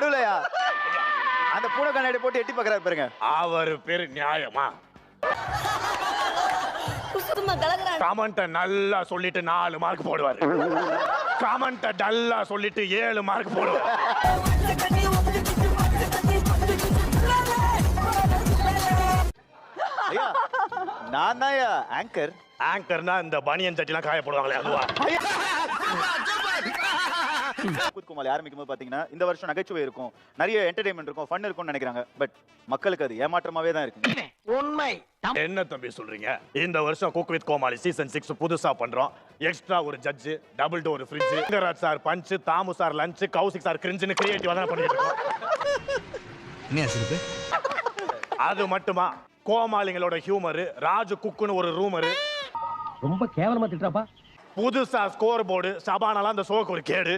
நடுவுலயா அந்த பூனை கண்ணாடி போட்டு எட்டி பாக்குறாரு பாருங்க. அவர் பேரு நியாயமா? கமெண்ட நல்லா சொல்லிட்டு 4 மார்க் போடுவாரு. கமெண்ட டல்லா சொல்லிட்டு 7 மார்க் போடுவாரு. ஐயா நான் தான் ஆங்கர். ஆங்கர்னா இந்த பனியன் சட்டிலாம் காய போடுவாங்களே அதுவா? கோமாளி ஆரம்பிக்கும் போது பாத்தீங்கன்னா இந்த வருஷம் நகைச்சுவை இருக்கும், நிறைய என்டர்டைன்மெண்ட் இருக்கும், ஃபன் இருக்கும்னு நினைக்கிறாங்க. பட் மக்களுக்கு அது ஏமாற்றமாவே தான் இருக்கு. உண்மை. என்ன தம்பி சொல்றீங்க? இந்த வருஷம் குக் வித் கோமாளி சீசன் 6 புதுசா பண்றோம். எக்ஸ்ட்ரா ஒரு judge, double door fridge, Rangaraj sir punch, Damu sir lunch, Kaushik sir கிரிஞ்சுன்னு கிரியேட்டிவா தான் பண்ணிட்டு இருக்கோம். அது மட்டுமா கோமாளிங்களோட ஹியூமர், ராஜு குக்குன்னு ஒரு ரூமர், ரொம்ப கேவலமா திட்டுறாப்பா. புதுசா ஸ்கோர் போர்டு, சபானாலாம் அந்த ஷோக்கு ஒரு கேடு.